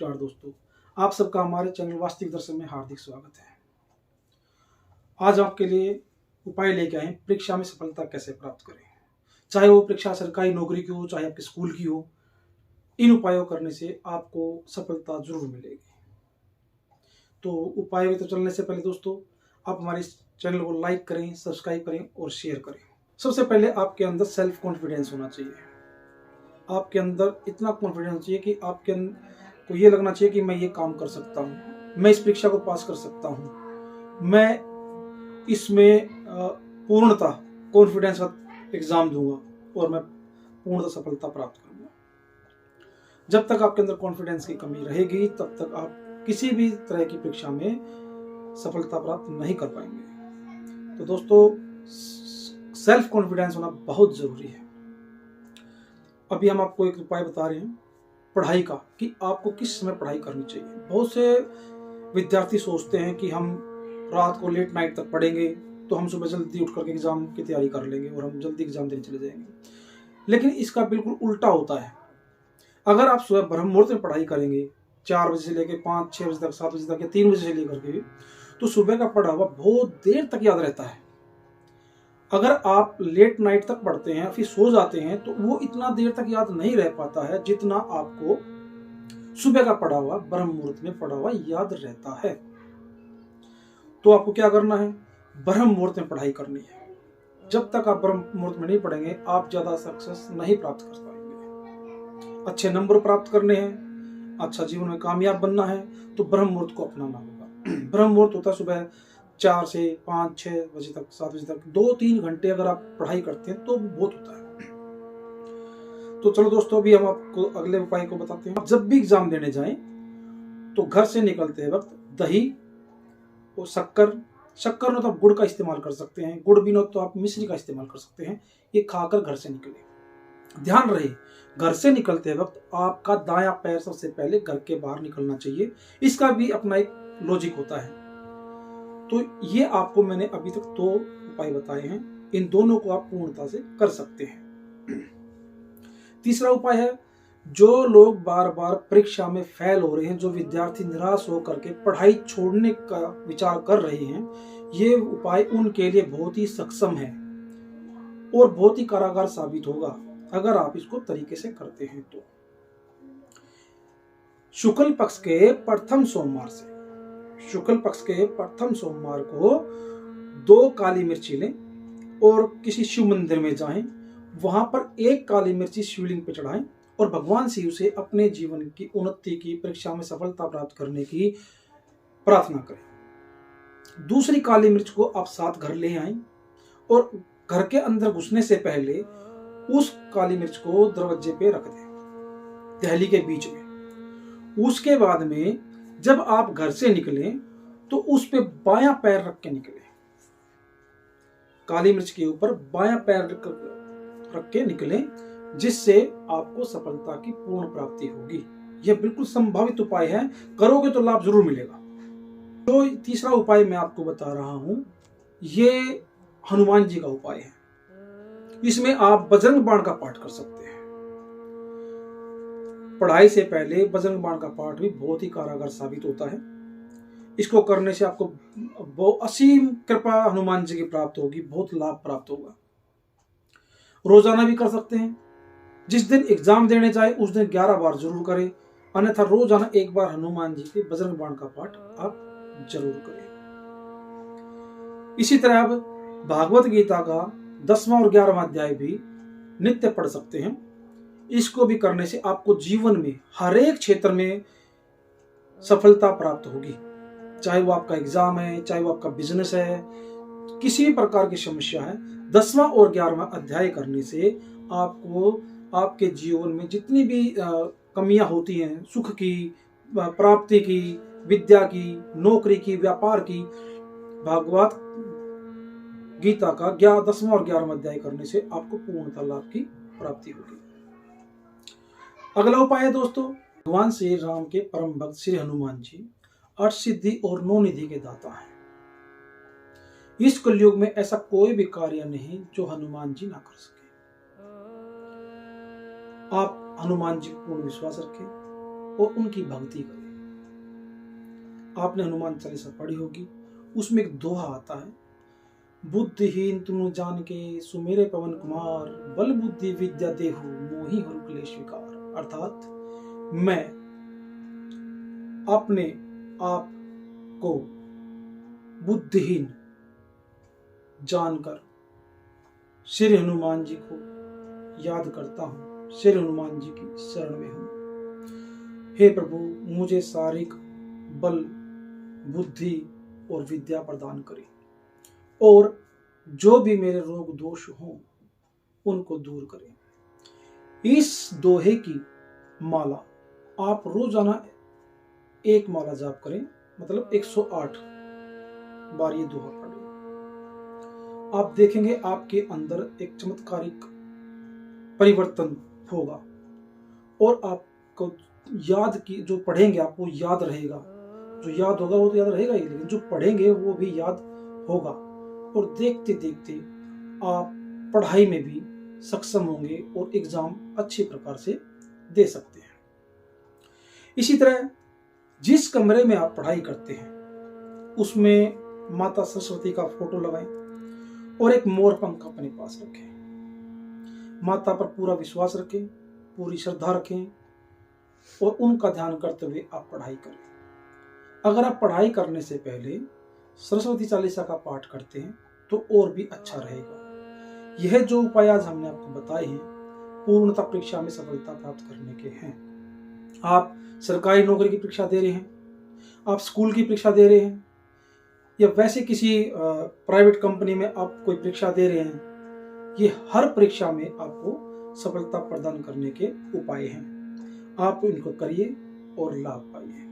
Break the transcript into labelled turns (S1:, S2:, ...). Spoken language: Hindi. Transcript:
S1: नमस्कार दोस्तों, आप सबका हमारे चैनल वास्तविक दर्शन में हार्दिक स्वागत है। आज आपके लिए उपाय लेके आए परीक्षा में सफलता कैसे प्राप्त करें। चाहे वो परीक्षा सरकारी नौकरी की हो, चाहे आपके स्कूल की हो, इन उपायों करने से आपको सफलता जरूर मिलेगी। तो उपायों तो चलने से पहले दोस्तों, आप हमारे इस चैनल को लाइक करें, सब्सक्राइब करें और शेयर करें। सबसे पहले आपके अंदर सेल्फ कॉन्फिडेंस होना चाहिए। आपके अंदर इतना कॉन्फिडेंस चाहिए कि आपके को ये लगना चाहिए कि मैं ये काम कर सकता हूँ, मैं इस परीक्षा को पास कर सकता हूँ, मैं इसमें पूर्णता कॉन्फिडेंस का एग्जाम दूंगा और मैं पूर्णता सफलता प्राप्त करूंगा। जब तक आपके अंदर कॉन्फिडेंस की कमी रहेगी तब तक आप किसी भी तरह की परीक्षा में सफलता प्राप्त नहीं कर पाएंगे। तो दोस्तों, सेल्फ कॉन्फिडेंस होना बहुत जरूरी है। अभी हम आपको एक उपाय बता रहे हैं पढ़ाई का, कि आपको किस समय पढ़ाई करनी चाहिए। बहुत से विद्यार्थी सोचते हैं कि हम रात को लेट नाइट तक पढ़ेंगे तो हम सुबह जल्दी उठ करके एग्जाम की तैयारी कर लेंगे और हम जल्दी एग्जाम देने चले जाएंगे। लेकिन इसका बिल्कुल उल्टा होता है। अगर आप सुबह ब्रह्म मुहूर्त में पढ़ाई करेंगे 4 बजे से लेकर 5-6 बजे तक, 7 बजे तक या 3 बजे से लेकर के, तो सुबह का पढ़ा हुआ बहुत देर तक याद रहता है। अगर आप लेट नाइट तक पढ़ते हैं फिर सो जाते हैं तो वो इतना देर तक याद नहीं रह पाता है जितना आपको सुबह का पढ़ा हुआ, ब्रह्म मुहूर्त में पढ़ा हुआ याद रहता है। तो आपको क्या करना है, ब्रह्म मुहूर्त में पढ़ाई करनी है। जब तक आप ब्रह्म मुहूर्त में नहीं पढ़ेंगे आप ज्यादा सक्सेस नहीं प्राप्त कर पाएंगे। अच्छे नंबर प्राप्त करने हैं, अच्छा जीवन में कामयाब बनना है तो ब्रह्म मुहूर्त को अपनाना होगा। ब्रह्म मुहूर्त होता है सुबह 4 से 5-6 बजे तक, 7 बजे तक, 2-3 घंटे अगर आप पढ़ाई करते हैं तो बहुत होता है। तो चलो दोस्तों, अभी हम आपको अगले उपाय को बताते हैं। आप जब भी एग्जाम देने जाएं तो घर से निकलते वक्त दही और शक्कर में तो आप गुड़ का इस्तेमाल कर सकते हैं, गुड़ भी ना तो आप मिश्री का इस्तेमाल कर सकते हैं। ये खाकर घर से निकले। ध्यान रहे, घर से निकलते वक्त आपका दायां पैर सबसे पहले घर के बाहर निकलना चाहिए। इसका भी अपना एक लॉजिक होता है। तो ये आपको मैंने अभी तक 2 उपाय बताए हैं, इन दोनों को आप पूर्णता से कर सकते हैं। तीसरा उपाय है, जो लोग बार बार परीक्षा में फेल हो रहे हैं, जो विद्यार्थी निराश होकर के पढ़ाई छोड़ने का विचार कर रहे हैं, ये उपाय उनके लिए बहुत ही सक्षम है और बहुत ही कारागार साबित होगा अगर आप इसको तरीके से करते हैं। तो शुक्ल पक्ष के प्रथम सोमवार को 2 काली मिर्ची लें और किसी शिव मंदिर में जाएं, वहां पर 1 काली मिर्ची शिवलिंग पर चढ़ाएं और भगवान शिव से अपने जीवन की उन्नति की, परीक्षा में सफलता प्राप्त करने की प्रार्थना करें। दूसरी काली मिर्च को आप साथ घर ले आएं और घर के अंदर घुसने से पहले उस काली मिर्च को दरवाजे पे रख दें, दहली के बीच में। उसके बाद में जब आप घर से निकलें तो उस पे बायां पैर रख के निकलें। काली मिर्च के ऊपर बायां पैर रख के निकलें, जिससे आपको सफलता की पूर्ण प्राप्ति होगी। यह बिल्कुल संभावित उपाय है, करोगे तो लाभ जरूर मिलेगा। तो तीसरा उपाय मैं आपको बता रहा हूं, ये हनुमान जी का उपाय है। इसमें आप बजरंग बाण का पाठ कर सकते हैं। पढ़ाई से पहले बजरंग बाण का पाठ भी बहुत ही कारागार साबित होता है। इसको करने से आपको असीम कृपा हनुमान जी की प्राप्त होगी, बहुत लाभ प्राप्त होगा। रोजाना भी कर सकते हैं। जिस दिन एग्जाम देने जाए उस दिन 11 बार जरूर करें, अन्यथा रोजाना 1 बार हनुमान जी के बजरंग बाण का पाठ आप जरूर करें। इसी तरह आप भागवत गीता का 10वां और 11वां अध्याय भी नित्य पढ़ सकते हैं। इसको भी करने से आपको जीवन में हर एक क्षेत्र में सफलता प्राप्त होगी। चाहे वो आपका एग्जाम है, चाहे वो आपका बिजनेस है, किसी भी प्रकार की समस्या है, 10वां और 11वां अध्याय करने से आपको आपके जीवन में जितनी भी कमियां होती हैं, सुख की, प्राप्ति की, विद्या की, नौकरी की, व्यापार की, भागवत गीता का 10वां और 11वां अध्याय करने से आपको पूर्णता लाभ की प्राप्ति होगी। अगला उपाय है दोस्तों, भगवान श्री राम के परम भक्त श्री हनुमान जी 8 सिद्धि और 9 निधि के दाता हैं। इस कलयुग में ऐसा कोई भी कार्य नहीं जो हनुमान जी ना कर सके। आप हनुमान जी को पूर्ण विश्वास रखें और उनकी भक्ति करें। आपने हनुमान चालीसा पढ़ी होगी, उसमें एक दोहा आता है, बुद्धिहीन तुम जान के सुमेरे पवन कुमार, बल बुद्धि विद्या देहु मोहि हरु क्लेश विकार। अर्थात मैं अपने आप को बुद्धिहीन जानकर श्री हनुमान जी को याद करता हूँ, श्री हनुमान जी की शरण में हूँ। हे प्रभु, मुझे शारीरिक बल, बुद्धि और विद्या प्रदान करें और जो भी मेरे रोग दोष हों उनको दूर करें। इस दोहे की माला आप रोजाना एक माला जाप करें, मतलब 108 बार ये दोहा पढ़ें। आप देखेंगे आपके अंदर एक चमत्कारिक परिवर्तन होगा और आपको याद की जो पढ़ेंगे आपको याद रहेगा, जो याद होगा वो तो याद रहेगा ही, लेकिन जो पढ़ेंगे वो भी याद होगा और देखते देखते आप पढ़ाई में भी सक्षम होंगे और एग्जाम अच्छे प्रकार से दे सकते हैं। इसी तरह जिस कमरे में आप पढ़ाई करते हैं उसमें माता सरस्वती का फोटो लगाएं और एक मोर पंख अपने पास रखें। माता पर पूरा विश्वास रखें, पूरी श्रद्धा रखें और उनका ध्यान करते हुए आप पढ़ाई करें। अगर आप पढ़ाई करने से पहले सरस्वती चालीसा का पाठ करते हैं तो और भी अच्छा रहेगा। यह जो उपाय आज हमने आपको बताए हैं पूर्णतः परीक्षा में सफलता प्राप्त करने के हैं। आप सरकारी नौकरी की परीक्षा दे रहे हैं, आप स्कूल की परीक्षा दे रहे हैं या वैसे किसी प्राइवेट कंपनी में आप कोई परीक्षा दे रहे हैं, ये हर परीक्षा में आपको सफलता प्रदान करने के उपाय हैं। आप इनको करिए और लाभ पाइए।